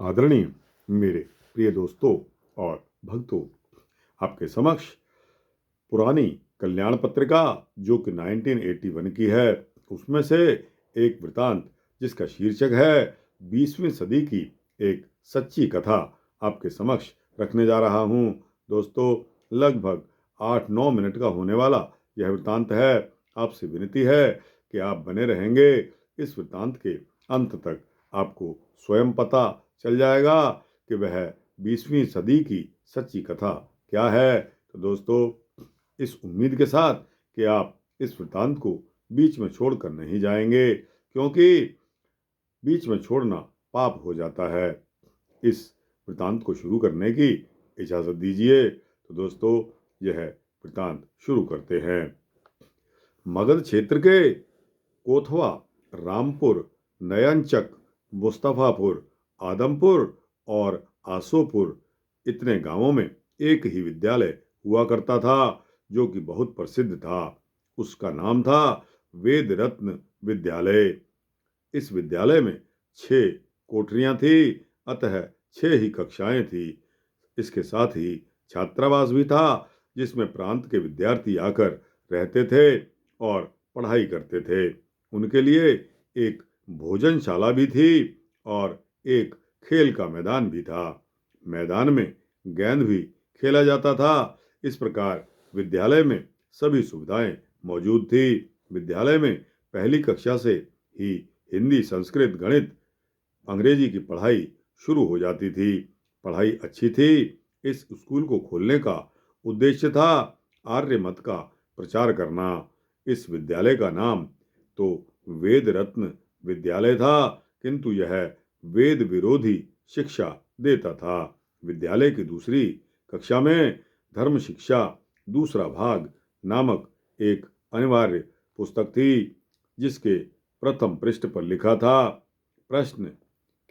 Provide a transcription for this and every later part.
आदरणीय मेरे प्रिय दोस्तों और भक्तों, आपके समक्ष पुरानी कल्याण पत्रिका जो कि 1981 की है, उसमें से एक वृतांत जिसका शीर्षक है 20वीं सदी की एक सच्ची कथा आपके समक्ष रखने जा रहा हूं। दोस्तों, लगभग 8-9 मिनट का होने वाला यह वृतांत है। आपसे विनती है कि आप बने रहेंगे इस वृतांत के अंत तक। आपको स्वयं पता चल जाएगा कि वह 20वीं सदी की सच्ची कथा क्या है। तो दोस्तों, इस उम्मीद के साथ कि आप इस वृतांत को बीच में छोड़कर नहीं जाएंगे, क्योंकि बीच में छोड़ना पाप हो जाता है। इस वृतांत को शुरू करने की इजाज़त दीजिए। तो दोस्तों, यह वृतांत शुरू करते हैं। मगध क्षेत्र के कोथवा, रामपुर, नयनचक, मुस्तफापुर, आदमपुर और आसोपुर, इतने गांवों में एक ही विद्यालय हुआ करता था जो कि बहुत प्रसिद्ध था। उसका नाम था वेद रत्न विद्यालय। इस विद्यालय में 6 कोठरियां थी, अतः 6 ही कक्षाएं थी। इसके साथ ही छात्रावास भी था, जिसमें प्रांत के विद्यार्थी आकर रहते थे और पढ़ाई करते थे। उनके लिए एक भोजनशाला भी थी और एक खेल का मैदान भी था। मैदान में गेंद भी खेला जाता था। इस प्रकार विद्यालय में सभी सुविधाएं मौजूद थी। विद्यालय में पहली कक्षा से ही हिंदी, संस्कृत, गणित, अंग्रेजी की पढ़ाई शुरू हो जाती थी। पढ़ाई अच्छी थी। इस स्कूल को खोलने का उद्देश्य था आर्य मत का प्रचार करना। इस विद्यालय का नाम तो वेद रत्न विद्यालय था, किंतु यह वेद विरोधी शिक्षा देता था। विद्यालय की दूसरी कक्षा में धर्म शिक्षा दूसरा भाग नामक एक अनिवार्य पुस्तक थी, जिसके प्रथम पृष्ठ पर लिखा था, प्रश्न,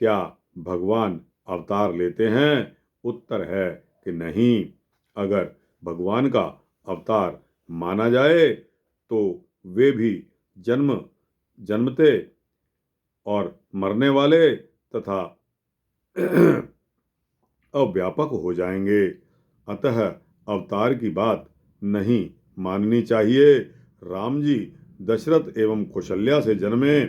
क्या भगवान अवतार लेते हैं? उत्तर है कि नहीं। अगर भगवान का अवतार माना जाए तो वे भी जन्मते और मरने वाले तथा अव्यापक हो जाएंगे। अतः अवतार की बात नहीं माननी चाहिए। राम जी दशरथ एवं कौशल्या से जन्मे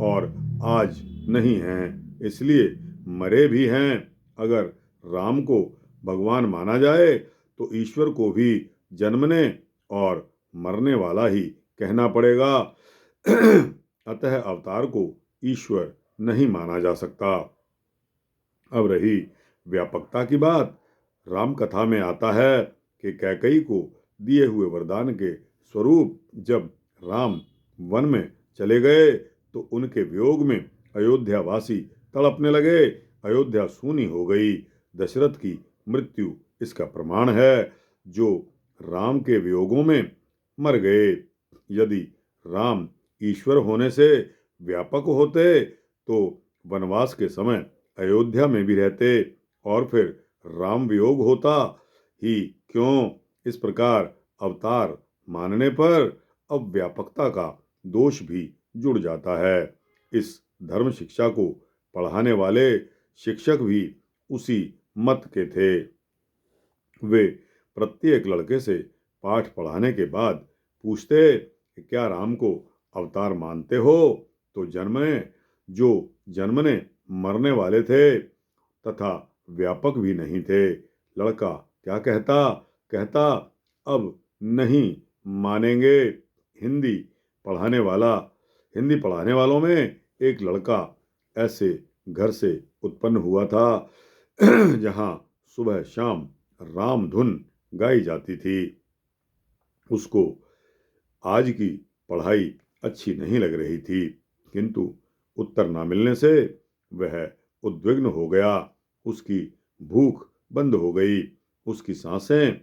और आज नहीं हैं, इसलिए मरे भी हैं। अगर राम को भगवान माना जाए तो ईश्वर को भी जन्मने और मरने वाला ही कहना पड़ेगा। अतः अवतार को ईश्वर नहीं माना जा सकता। अब रही व्यापकता की बात, राम कथा में आता है कि कैकेयी को दिए हुए वरदान के स्वरूप जब राम वन में चले गए तो उनके वियोग में अयोध्यावासी तड़पने लगे। अयोध्या सूनी हो गई। दशरथ की मृत्यु इसका प्रमाण है, जो राम के वियोगों में मर गए। यदि राम ईश्वर होने से व्यापक होते तो वनवास के समय अयोध्या में भी रहते और फिर राम वियोग होता ही क्यों। इस प्रकार अवतार मानने पर अव्यापकता का दोष भी जुड़ जाता है। इस धर्म शिक्षा को पढ़ाने वाले शिक्षक भी उसी मत के थे। वे प्रत्येक लड़के से पाठ पढ़ाने के बाद पूछते कि क्या राम को अवतार मानते हो? तो जन्मने मरने वाले थे तथा व्यापक भी नहीं थे। लड़का क्या कहता? कहता, अब नहीं मानेंगे। हिंदी पढ़ाने वालों में एक लड़का ऐसे घर से उत्पन्न हुआ था जहां सुबह शाम राम धुन गाई जाती थी। उसको आज की पढ़ाई अच्छी नहीं लग रही थी, किंतु उत्तर न मिलने से वह उद्विग्न हो गया। उसकी भूख बंद हो गई। उसकी सांसें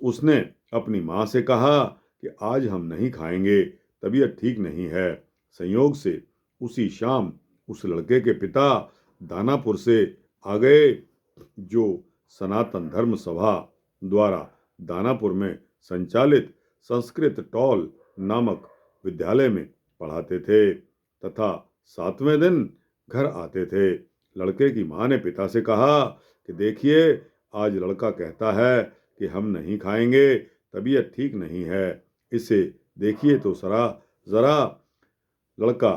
उसने अपनी माँ से कहा कि आज हम नहीं खाएंगे, तबीयत ठीक नहीं है। संयोग से उसी शाम उस लड़के के पिता दानापुर से आ गए, जो सनातन धर्म सभा द्वारा दानापुर में संचालित संस्कृत टॉल नामक विद्यालय में पढ़ाते थे तथा 7वें दिन घर आते थे। लड़के की माँ ने पिता से कहा कि देखिए, आज लड़का कहता है कि हम नहीं खाएंगे, तबीयत ठीक नहीं है, इसे देखिए तो जरा। लड़का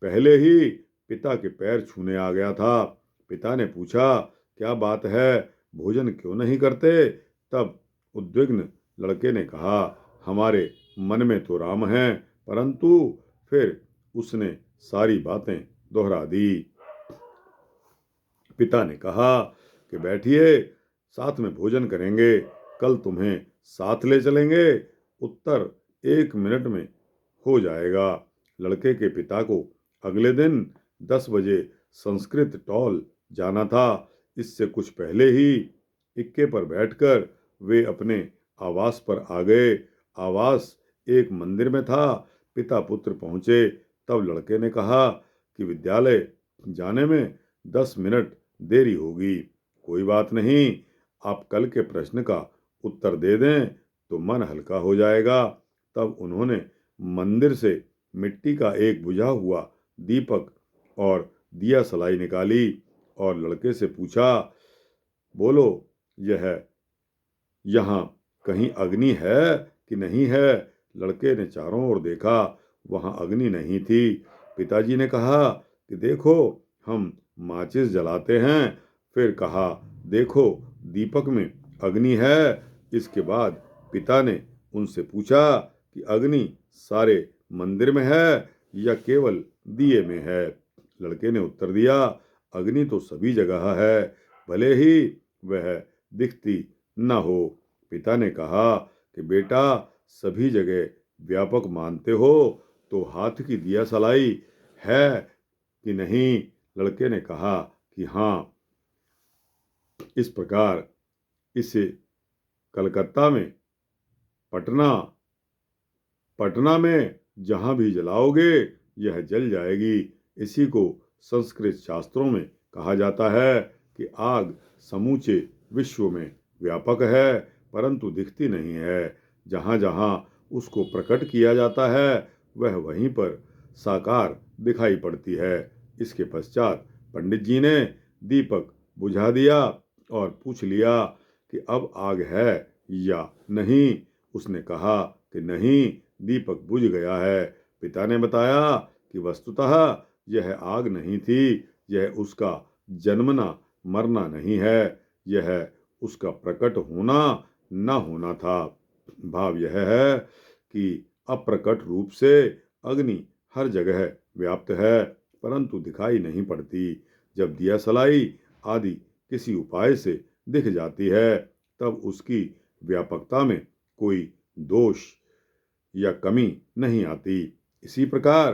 पहले ही पिता के पैर छूने आ गया था। पिता ने पूछा, क्या बात है, भोजन क्यों नहीं करते? तब उद्विग्न लड़के ने कहा, हमारे मन में तो राम है, परंतु फिर उसने सारी बातें दोहरा दी। पिता ने कहा कि बैठिए, साथ में भोजन करेंगे, कल तुम्हें साथ ले चलेंगे, उत्तर 1 मिनट में हो जाएगा। लड़के के पिता को अगले दिन 10 बजे संस्कृत टॉल जाना था। इससे कुछ पहले ही इक्के पर बैठकर वे अपने आवास पर आ गए। आवास एक मंदिर में था। पिता पुत्र पहुंचे, तब लड़के ने कहा कि विद्यालय जाने में 10 मिनट देरी होगी। कोई बात नहीं, आप कल के प्रश्न का उत्तर दे दें तो मन हल्का हो जाएगा। तब उन्होंने मंदिर से मिट्टी का एक बुझा हुआ दीपक और दिया सलाई निकाली और लड़के से पूछा, बोलो, यह यहाँ कहीं अग्नि है कि नहीं है? लड़के ने चारों ओर देखा, वहां अग्नि नहीं थी। पिताजी ने कहा कि देखो, हम माचिस जलाते हैं। फिर कहा, देखो, दीपक में अग्नि है। इसके बाद पिता ने उनसे पूछा कि अग्नि सारे मंदिर में है या केवल दिए में है? लड़के ने उत्तर दिया, अग्नि तो सभी जगह है, भले ही वह दिखती न हो। पिता ने कहा कि बेटा, सभी जगह व्यापक मानते हो तो हाथ की दिया सलाई है कि नहीं? लड़के ने कहा कि हाँ। इस प्रकार इसे कलकत्ता में, पटना पटना में जहां भी जलाओगे यह जल जाएगी। इसी को संस्कृत शास्त्रों में कहा जाता है कि आग समूचे विश्व में व्यापक है, परंतु दिखती नहीं है। जहां जहां उसको प्रकट किया जाता है वह वहीं पर साकार दिखाई पड़ती है। इसके पश्चात पंडित जी ने दीपक बुझा दिया और पूछ लिया कि अब आग है या नहीं। उसने कहा कि नहीं, दीपक बुझ गया है। पिता ने बताया कि वस्तुतः यह आग नहीं थी, यह उसका जन्मना मरना नहीं है, यह उसका प्रकट होना न होना था। भाव यह है कि अप्रकट रूप से अग्नि हर जगह व्याप्त है, परंतु दिखाई नहीं पड़ती। जब दिया सलाई आदि किसी उपाय से दिख जाती है, तब उसकी व्यापकता में कोई दोष या कमी नहीं आती। इसी प्रकार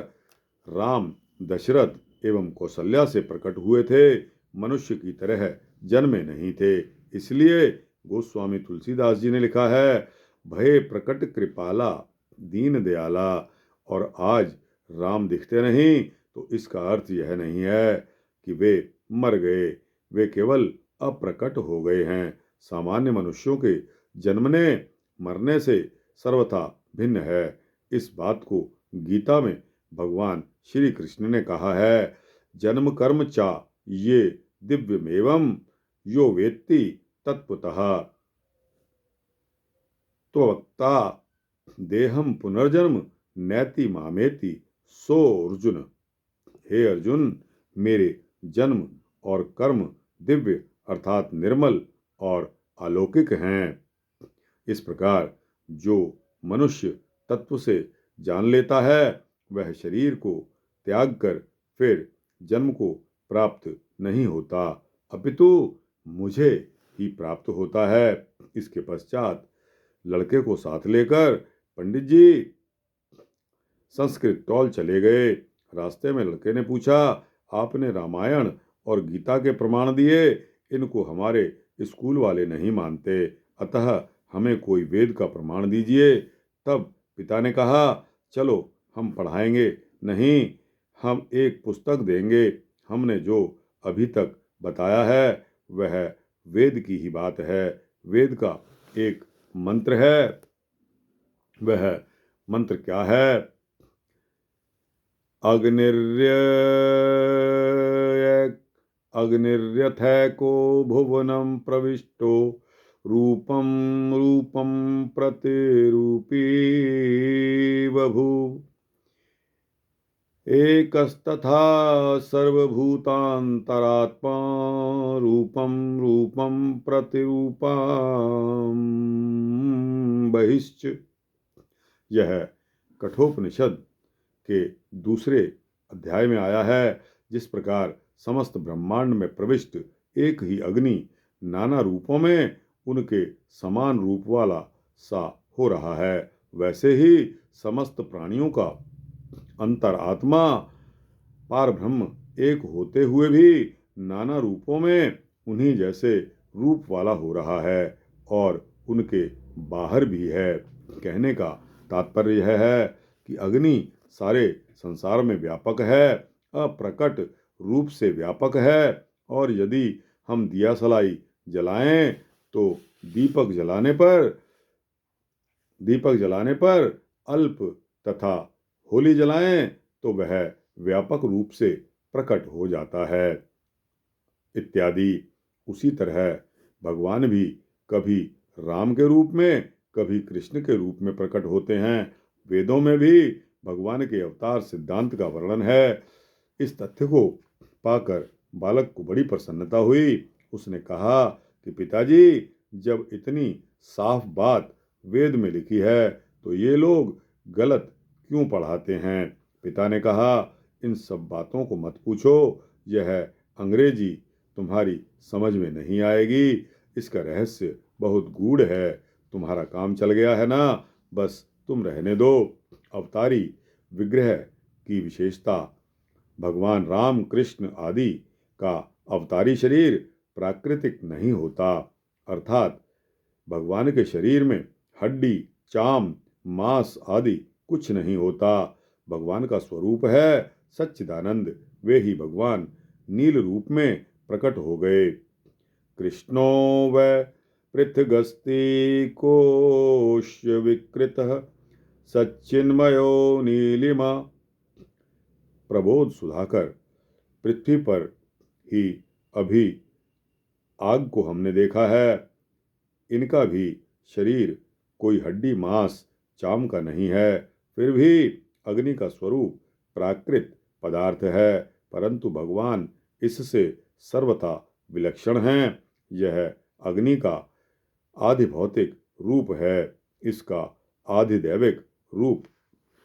राम दशरथ एवं कौशल्या से प्रकट हुए थे, मनुष्य की तरह जन्मे नहीं थे। इसलिए गोस्वामी तुलसीदास जी ने लिखा है, भय प्रकट कृपाला दीन दयाला। और आज राम दिखते नहीं तो इसका अर्थ यह नहीं है कि वे मर गए, वे केवल अप्रकट हो गए हैं। सामान्य मनुष्यों के जन्मने मरने से सर्वथा भिन्न है। इस बात को गीता में भगवान श्री कृष्ण ने कहा है, जन्म कर्म चा ये दिव्यमेवं यो वेत्ति तत्वतः त्वक्ता देहम पुनर्जन्म नैति मामेति सो अर्जुन। हे अर्जुन, मेरे जन्म और कर्म दिव्य अर्थात निर्मल और अलौकिक हैं। इस प्रकार जो मनुष्य तत्व से जान लेता है वह शरीर को त्याग कर फिर जन्म को प्राप्त नहीं होता, अपितु मुझे ही प्राप्त होता है। इसके पश्चात लड़के को साथ लेकर पंडित जी संस्कृत टॉल चले गए। रास्ते में लड़के ने पूछा, आपने रामायण और गीता के प्रमाण दिए, इनको हमारे स्कूल वाले नहीं मानते, अतः हमें कोई वेद का प्रमाण दीजिए। तब पिता ने कहा, चलो हम पढ़ाएंगे। नहीं, हम एक पुस्तक देंगे। हमने जो अभी तक बताया है वह वेद की ही बात है। वेद का एक मंत्र है। वह मंत्र क्या है? अग्निर्य अग्निर्यथैको भुवनं प्रविष्टो रूपं रूपं प्रतिरूपी बभूव। एकस्तथा सर्वभूतान्तरात्मा रूपं रूपं प्रतिरूपां बहिश्च। यह कठोपनिषद के दूसरे अध्याय में आया है। जिस प्रकार समस्त ब्रह्मांड में प्रविष्ट एक ही अग्नि नाना रूपों में उनके समान रूप वाला सा हो रहा है, वैसे ही समस्त प्राणियों का अंतर आत्मा पार ब्रह्म एक होते हुए भी नाना रूपों में उन्हीं जैसे रूप वाला हो रहा है और उनके बाहर भी है। कहने का तात्पर्य यह है कि अग्नि सारे संसार में व्यापक है, अप्रकट रूप से व्यापक है, और यदि हम दिया सलाई जलाएं तो दीपक जलाने पर अल्प तथा होली जलाएं तो वह व्यापक रूप से प्रकट हो जाता है इत्यादि। उसी तरह भगवान भी कभी राम के रूप में कभी कृष्ण के रूप में प्रकट होते हैं। वेदों में भी भगवान के अवतार सिद्धांत का वर्णन है। इस तथ्य को पाकर बालक को बड़ी प्रसन्नता हुई। उसने कहा कि पिताजी, जब इतनी साफ बात वेद में लिखी है तो ये लोग गलत क्यों पढ़ाते हैं। पिता ने कहा, इन सब बातों को मत पूछो, यह अंग्रेजी तुम्हारी समझ में नहीं आएगी। इसका रहस्य बहुत गूढ़ है। तुम्हारा काम चल गया है ना, बस तुम रहने दो। अवतारी विग्रह की विशेषता, भगवान राम कृष्ण आदि का अवतारी शरीर प्राकृतिक नहीं होता, अर्थात भगवान के शरीर में हड्डी, चाम, मांस आदि कुछ नहीं होता। भगवान का स्वरूप है सच्चिदानंद। वे ही भगवान नील रूप में प्रकट हो गए। कृष्णो वै पृथगस्ति कोश विकृतः सच्चिन्मयो नीलिमा। प्रबोध सुधाकर, पृथ्वी पर ही अभी आग को हमने देखा है। इनका भी शरीर कोई हड्डी, मांस, चाम का नहीं है। फिर भी अग्नि का स्वरूप प्राकृत पदार्थ है, परंतु भगवान इससे सर्वथा विलक्षण हैं। यह अग्नि का आधि भौतिक रूप है, इसका आधिदैविक रूप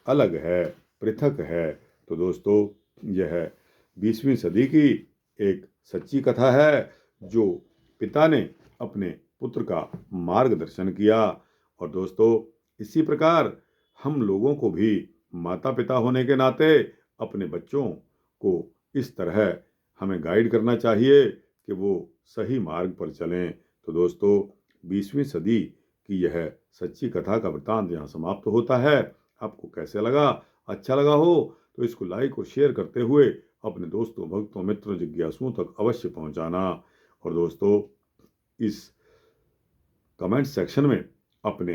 अलग है, पृथक है। तो दोस्तों, यह 20वीं सदी की एक सच्ची कथा है जो पिता ने अपने पुत्र का मार्गदर्शन किया। और दोस्तों, इसी प्रकार हम लोगों को भी माता पिता होने के नाते अपने बच्चों को इस तरह हमें गाइड करना चाहिए कि वो सही मार्ग पर चलें। तो दोस्तों, 20वीं सदी की यह सच्ची कथा का वृत्तांत यहाँ समाप्त होता है। आपको कैसे लगा? अच्छा लगा हो तो इसको लाइक और शेयर करते हुए अपने दोस्तों, भक्तों, मित्रों, जिज्ञासुओं तक अवश्य पहुंचाना। और दोस्तों, इस कमेंट सेक्शन में अपने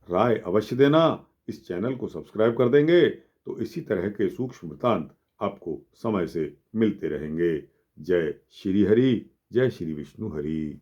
राय अवश्य देना। इस चैनल को सब्सक्राइब कर देंगे तो इसी तरह के सूक्ष्म वृत्तांत आपको समय से मिलते रहेंगे। जय श्री हरि, जय श्री विष्णु हरि।